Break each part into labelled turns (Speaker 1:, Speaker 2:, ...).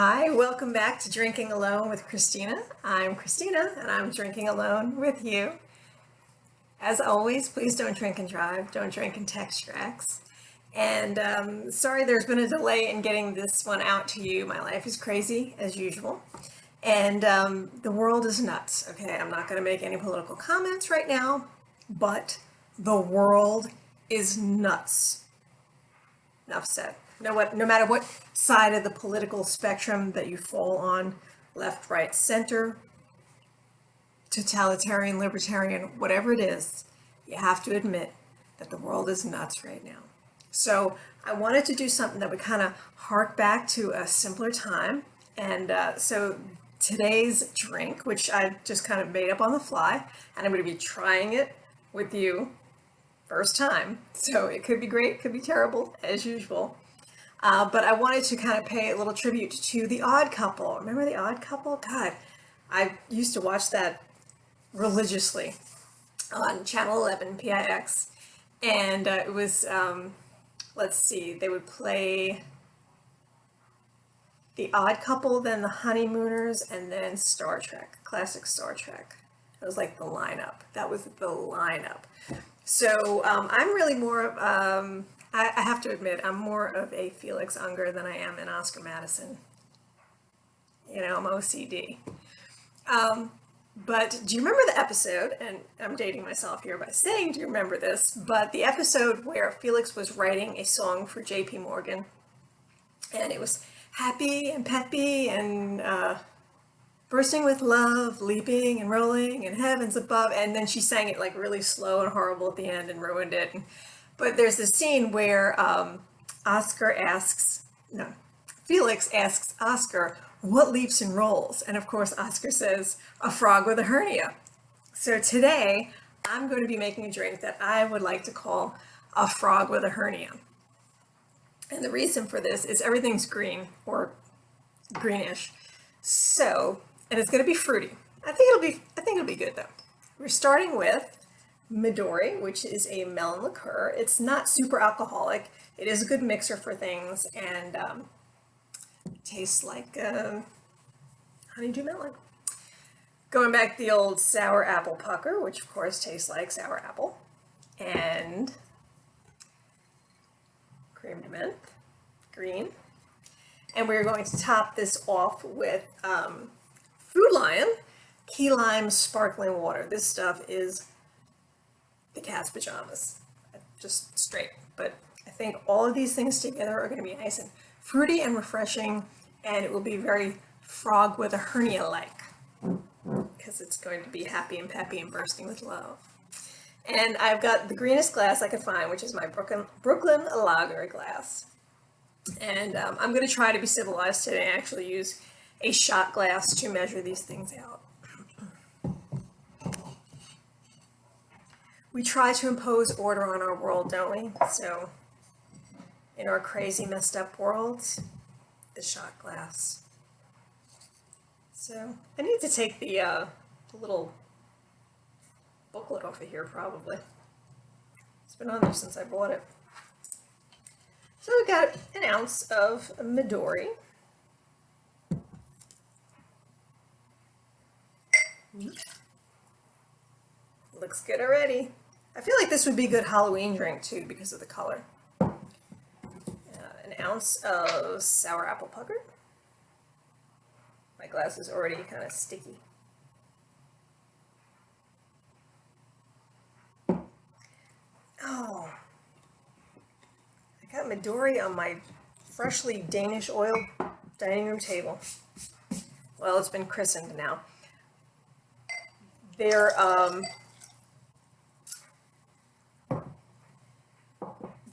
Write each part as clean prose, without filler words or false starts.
Speaker 1: Hi, welcome back to Drinking Alone with Christina. I'm Christina and I'm drinking alone with you. As always, please don't drink and drive, don't drink and text your ex. And sorry there's been a delay in getting this one out to you. My life is crazy as usual. And the world is nuts. Okay, I'm not going to make any political comments right now, but the world is nuts. Enough said. No matter what side of the political spectrum that you fall on, left, right, center, totalitarian, libertarian, whatever it is, you have to admit that the world is nuts right now. So I wanted to do something that would kind of hark back to a simpler time. And so today's drink, which I just kind of made up on the fly, and I'm going to be trying it with you first time. So it could be great, could be terrible, as usual. But I wanted to kind of pay a little tribute to The Odd Couple. Remember The Odd Couple? God, I used to watch that religiously on Channel 11, PIX. And it was, let's see, they would play The Odd Couple, then The Honeymooners, and then Star Trek, classic Star Trek. It was like the lineup. That was the lineup. So I'm really more of, I have to admit, I'm more of a Felix Unger than I am an Oscar Madison. You know, I'm OCD. But do you remember the episode, and I'm dating myself here by saying, do you remember this, but the episode where Felix was writing a song for J.P. Morgan, and it was happy and peppy and bursting with love, leaping and rolling and heavens above, and then she sang it like really slow and horrible at the end and ruined it. But there's this scene where Felix asks Oscar, what leaps and rolls? And of course, Oscar says, a frog with a hernia. So today, I'm going to be making a drink that I would like to call a frog with a hernia. And the reason for this is everything's green or greenish. So, and it's going to be fruity. I think it'll be good though. We're starting with Midori, which is a melon liqueur. It's not super alcoholic. It is a good mixer for things, and it tastes like honeydew melon. Going back to the old sour apple pucker, which of course tastes like sour apple, and cream de menthe, green. And we're going to top this off with Food Lion key lime sparkling water. This stuff is the cat's pajamas, just straight. But I think all of these things together are going to be nice and fruity and refreshing, and it will be very frog with a hernia-like, because it's going to be happy and peppy and bursting with love. And I've got the greenest glass I could find, which is my Brooklyn Lager glass. And I'm going to try to be civilized today and actually use a shot glass to measure these things out. We try to impose order on our world, don't we? So, in our crazy, messed up world, the shot glass. So, I need to take the little booklet off of here, probably. It's been on there since I bought it. So, we've got an ounce of Midori. Looks good already. I feel like this would be a good Halloween drink too because of the color. An ounce of sour apple pucker. My glass is already kind of sticky. Oh, I got Midori on my freshly Danish oiled dining room table. Well, it's been christened now.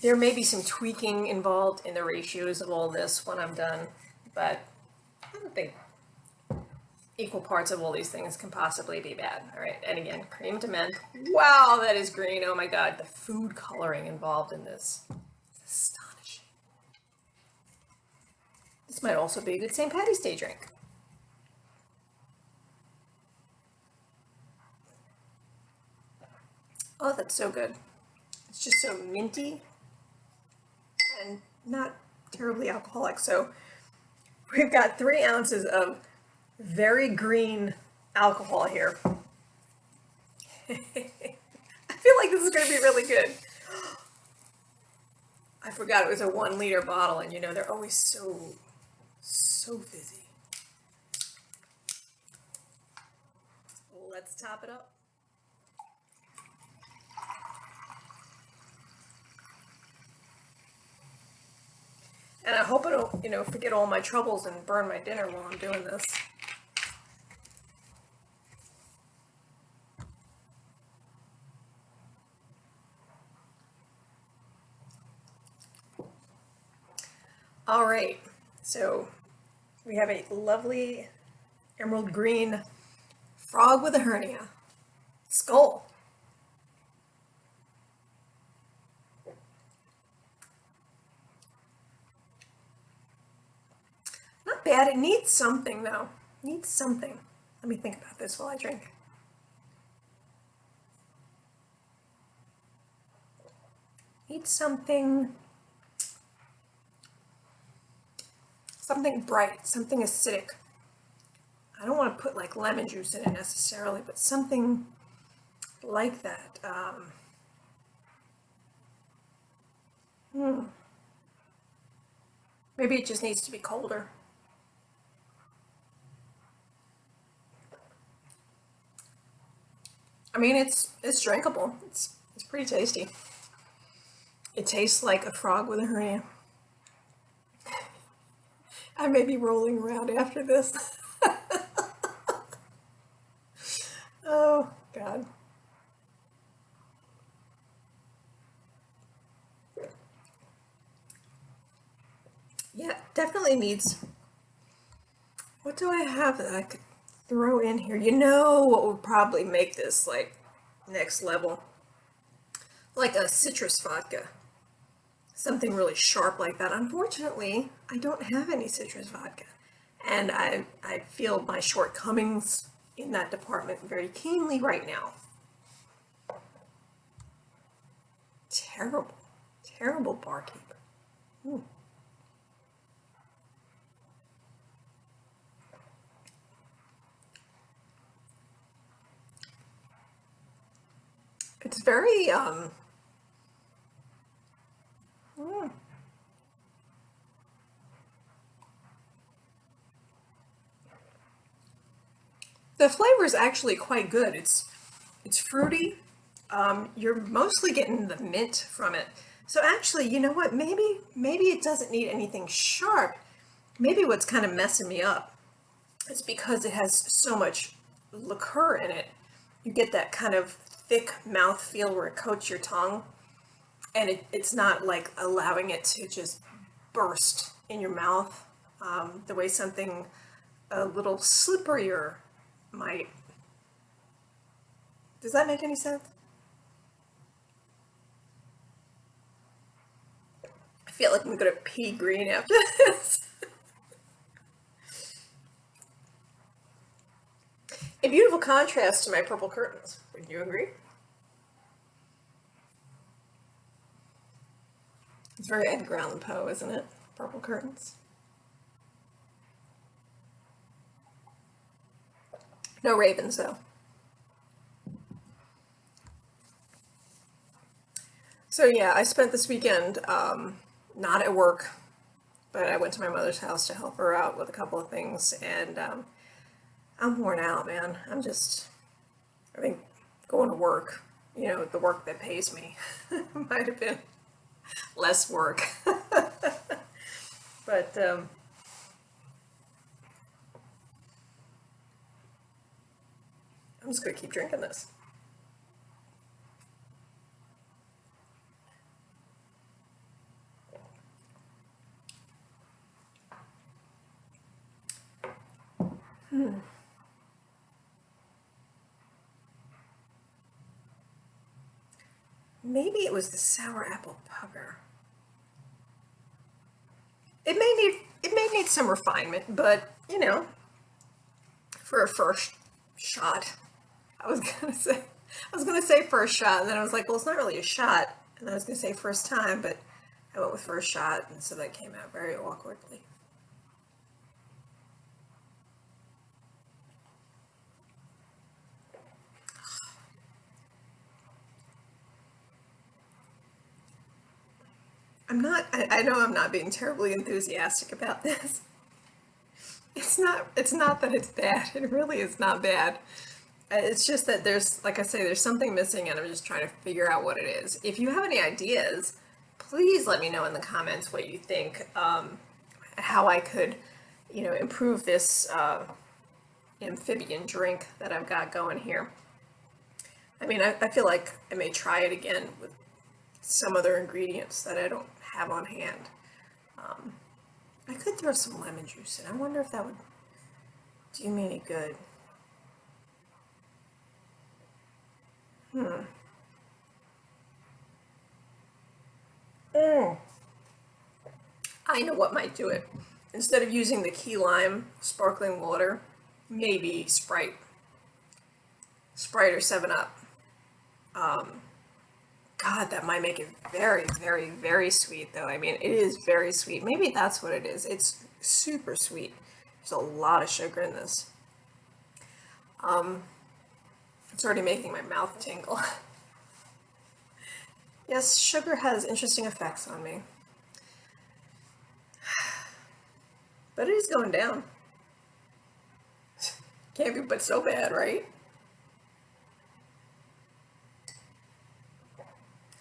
Speaker 1: There may be some tweaking involved in the ratios of all this when I'm done, but I don't think equal parts of all these things can possibly be bad. All right, and again, cream de menthe. Wow, that is green. Oh my God, the food coloring involved in this is astonishing. This might also be a good St. Patty's Day drink. Oh, that's so good. It's just so minty and not terribly alcoholic. So We've got 3 ounces of very green alcohol here. I feel like this is going to be really good. I forgot it was a 1 liter bottle, and you know, they're always so fizzy. Let's top it up. And I hope I don't, you know, forget all my troubles and burn my dinner while I'm doing this. All right, so we have a lovely emerald green frog with a hernia. Skull. Not bad. It needs something though. Needs something. Let me think about this while I drink. Needs something bright, something acidic. I don't want to put like lemon juice in it necessarily, but something like that. Maybe it just needs to be colder. I mean, it's drinkable. It's pretty tasty. It tastes like a frog with a hernia. I may be rolling around after this. Oh, God. Yeah, definitely needs. What do I have that I could throw in here? You know what would probably make this like next level? Like a citrus vodka. Something really sharp like that. Unfortunately, I don't have any citrus vodka. And I feel my shortcomings in that department very keenly right now. Terrible, terrible barkeep. It's very, the flavor is actually quite good. It's fruity. You're mostly getting the mint from it. So actually, you know what? Maybe it doesn't need anything sharp. Maybe what's kind of messing me up is because it has so much liqueur in it. You get that kind of thick mouth feel where it coats your tongue, and it's not like allowing it to just burst in your mouth the way something a little slipperier might. Does that make any sense? I feel like I'm gonna pee green after this. A beautiful contrast to my purple curtains. Would you agree? It's very Edgar Allan Poe, isn't it? Purple curtains. No ravens, though. So yeah, I spent this weekend not at work, but I went to my mother's house to help her out with a couple of things, and I'm worn out, man. I think going to work, you know, the work that pays me might have been less work. But I'm just going to keep drinking this. Maybe it was the sour apple pugger. It may need some refinement, but you know, for a first shot, I was gonna say first shot, and then I was like, well, it's not really a shot, and I was gonna say first time, but I went with first shot, and so that came out very awkwardly. I know I'm not being terribly enthusiastic about this. It's not that it's bad. It really is not bad. It's just that there's, like I say, there's something missing and I'm just trying to figure out what it is. If you have any ideas, please let me know in the comments what you think, how I could, improve this amphibian drink that I've got going here. I mean, I feel like I may try it again with some other ingredients that I don't have on hand. I could throw some lemon juice in. I wonder if that would do me any good. Mm. I know what might do it. Instead of using the key lime sparkling water, maybe Sprite. Sprite or 7 Up. God, that might make it very, very, very sweet, though. I mean, it is very sweet. Maybe that's what it is. It's super sweet. There's a lot of sugar in this. It's already making my mouth tingle. Yes, sugar has interesting effects on me. But it is going down. Can't be but so bad, right?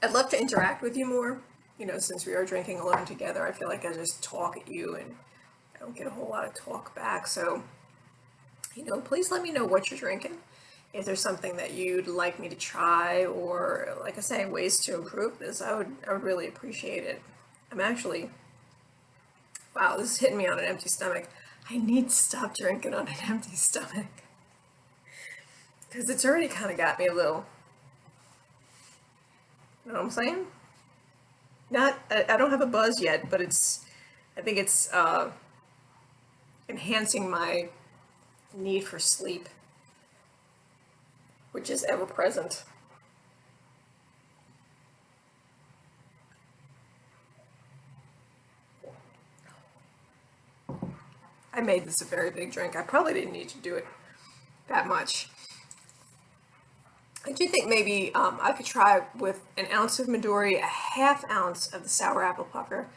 Speaker 1: I'd love to interact with you more. Since we are drinking alone together, I feel like I just talk at you and I don't get a whole lot of talk back. So, please let me know what you're drinking. If there's something that you'd like me to try, or like I say, ways to improve this, I would really appreciate it. I'm actually, wow, this is hitting me on an empty stomach. I need to stop drinking on an empty stomach. Because it's already kind of got me a little, you know what I'm saying? I don't have a buzz yet, but I think it's enhancing my need for sleep, which is ever present. I made this a very big drink. I probably didn't need to do it that much. I do think maybe I could try with an ounce of Midori, a half ounce of the sour apple pucker,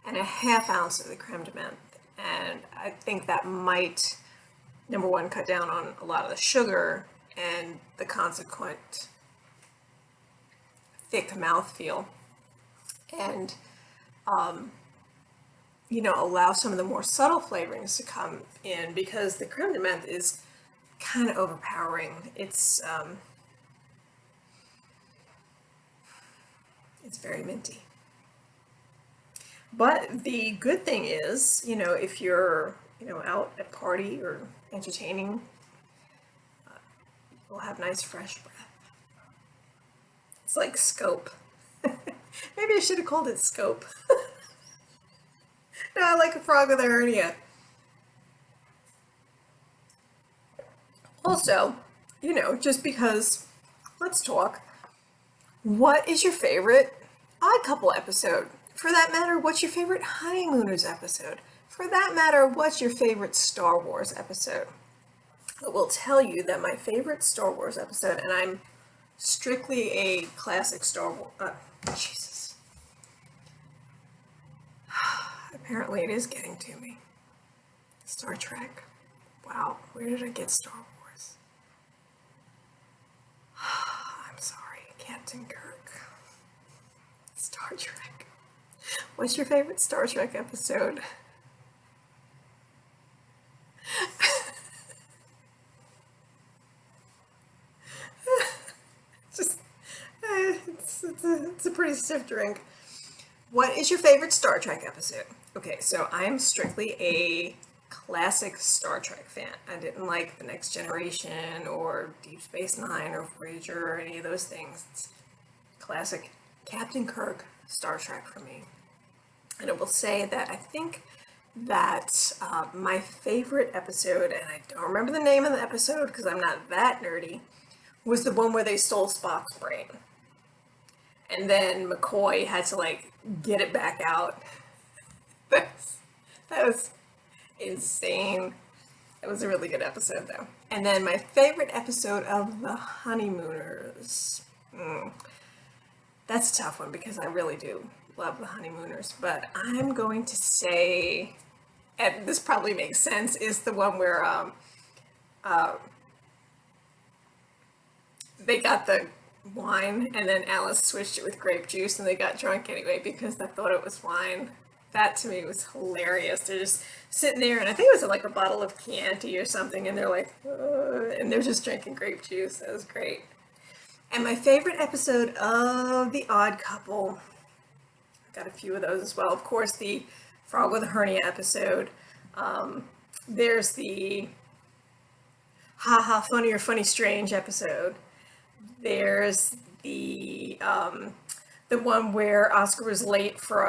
Speaker 1: and a half ounce of the creme de menthe. And I think that might, number one, cut down on a lot of the sugar and the consequent thick mouthfeel. And, allow some of the more subtle flavorings to come in, because the creme de menthe is kind of overpowering. It's very minty. But the good thing is, if you're, out at a party or entertaining, you'll have nice fresh breath. It's like scope. Maybe I should have called it scope. No, I like a frog with a hernia. Also, just because, let's talk. What is your favorite Odd Couple episode? For that matter, what's your favorite Honeymooners episode? For that matter, what's your favorite Star Wars episode? I will tell you that my favorite Star Wars episode, and I'm strictly a classic Star Wars, Jesus. Apparently it is getting to me. Star Trek. Wow, where did I get Star Wars? I'm sorry, Captain Kirk. Star Trek. What's your favorite Star Trek episode? It's a pretty stiff drink. What is your favorite Star Trek episode? Okay, so I'm strictly a classic Star Trek fan. I didn't like The Next Generation or Deep Space Nine or Voyager or any of those things. It's classic Captain Kirk Star Trek for me. And I will say that I think that my favorite episode, and I don't remember the name of the episode because I'm not that nerdy, was the one where they stole Spock's brain. And then McCoy had to get it back out. That was insane. It was a really good episode though. And then my favorite episode of The Honeymooners. That's a tough one because I really do love the Honeymooners. But I'm going to say, and this probably makes sense, is the one where they got the wine and then Alice switched it with grape juice and they got drunk anyway because they thought it was wine. That to me was hilarious. They're just sitting there, and I think it was like a bottle of Chianti or something, and they're like, and they're just drinking grape juice. That was great. And my favorite episode of The Odd Couple, I've got a few of those as well. Of course, the Frog with a Hernia episode. There's the Ha Ha Funny or Funny Strange episode. There's the one where Oscar was late for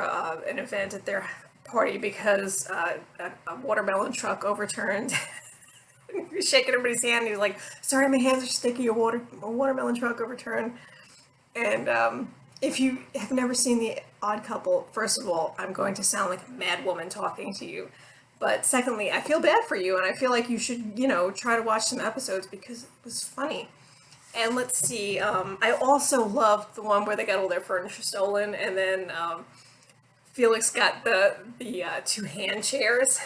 Speaker 1: an event at their party because a watermelon truck overturned. He was shaking everybody's hand. He was like, "Sorry, my hands are sticky. A watermelon truck overturned." And if you have never seen The Odd Couple, first of all, I'm going to sound like a mad woman talking to you. But secondly, I feel bad for you, and I feel like you should, try to watch some episodes because it was funny. And let's see, I also loved the one where they got all their furniture stolen, and then Felix got the two hand chairs.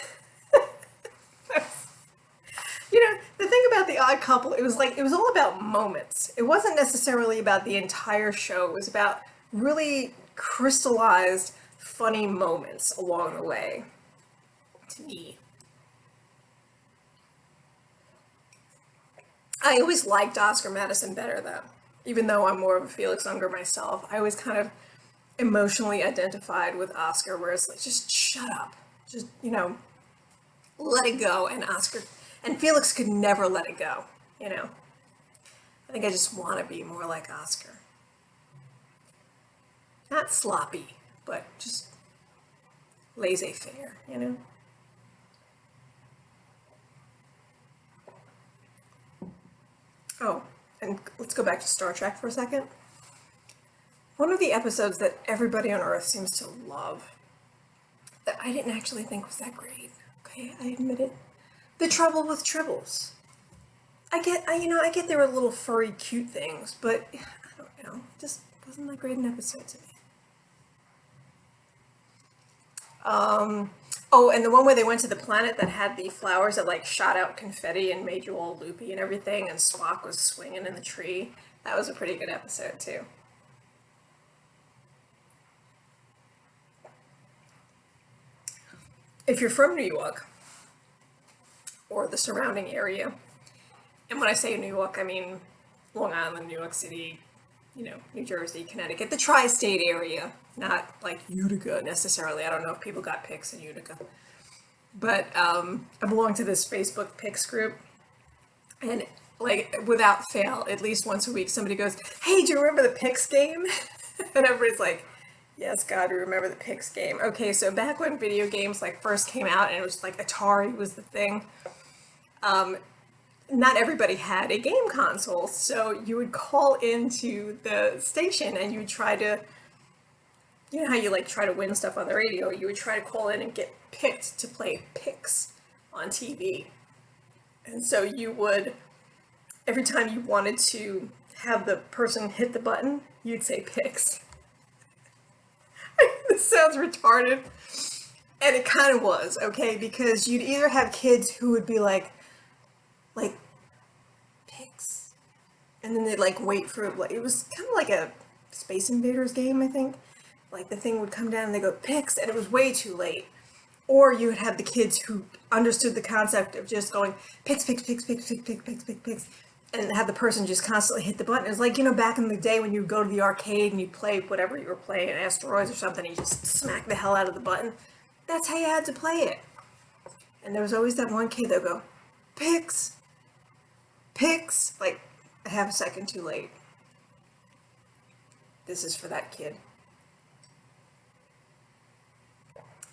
Speaker 1: The thing about The Odd Couple, it was all about moments. It wasn't necessarily about the entire show. It was about really crystallized, funny moments along the way, to me. I always liked Oscar Madison better, though. Even though I'm more of a Felix Unger myself, I was kind of emotionally identified with Oscar, where it's like, just shut up. Just, let it go. And Felix could never let it go, I think I just want to be more like Oscar. Not sloppy, but just laissez-faire, Oh, and let's go back to Star Trek for a second. One of the episodes that everybody on Earth seems to love, that I didn't actually think was that great, okay, I admit it. The Trouble with Tribbles. I get they were little furry cute things, but I don't know, it just wasn't that great an episode to me. Oh, and the one where they went to the planet that had the flowers that like shot out confetti and made you all loopy and everything, and Spock was swinging in the tree. That was a pretty good episode too. If you're from New York or the surrounding area, and when I say New York, I mean Long Island, New York City, New Jersey, Connecticut, the tri-state area, not like Utica necessarily. I don't know if people got pics in Utica. But I belong to this Facebook pics group, and like without fail, at least once a week, somebody goes, "Hey, do you remember the pics game?" And everybody's like, "Yes, God, we remember the pics game." Okay, so back when video games like first came out, and it was like Atari was the thing. Not everybody had a game console, so you would call into the station and you would try to, how you like try to win stuff on the radio, you would try to call in and get picked to play pics on TV. And so you would, every time you wanted to have the person hit the button, you'd say pics. This sounds retarded. And it kind of was, okay, because you'd either have kids who would be like pics, and then they'd like wait for it. Like, it was kind of like a Space Invaders game, I think. Like the thing would come down and they go pics, and it was way too late. Or you would have the kids who understood the concept of just going pics, pics, pics, pics, pics, pics, pics, pics, pics, and have the person just constantly hit the button. It was like, back in the day when you would go to the arcade and you play whatever you were playing, Asteroids or something, and you just smack the hell out of the button. That's how you had to play it. And there was always that one kid that would go, pics, pics, like a half a second too late. This is for that kid.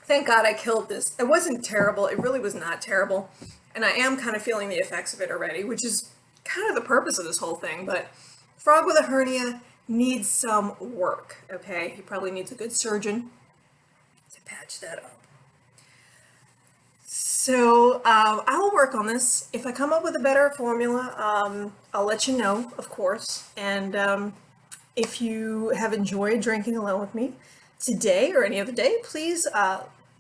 Speaker 1: Thank God I killed this. It wasn't terrible. It really was not terrible. And I am kind of feeling the effects of it already, which is kind of the purpose of this whole thing. But Frog with a Hernia needs some work, okay? He probably needs a good surgeon to patch that up. So I will work on this. If I come up with a better formula, I'll let you know, of course. And If you have enjoyed drinking alone with me today or any other day, please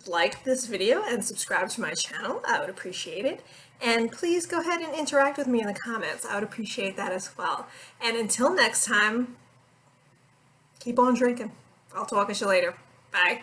Speaker 1: like this video and subscribe to my channel. I would appreciate it. And please go ahead and interact with me in the comments. I would appreciate that as well. And until next time, keep on drinking. I'll talk to you later. Bye.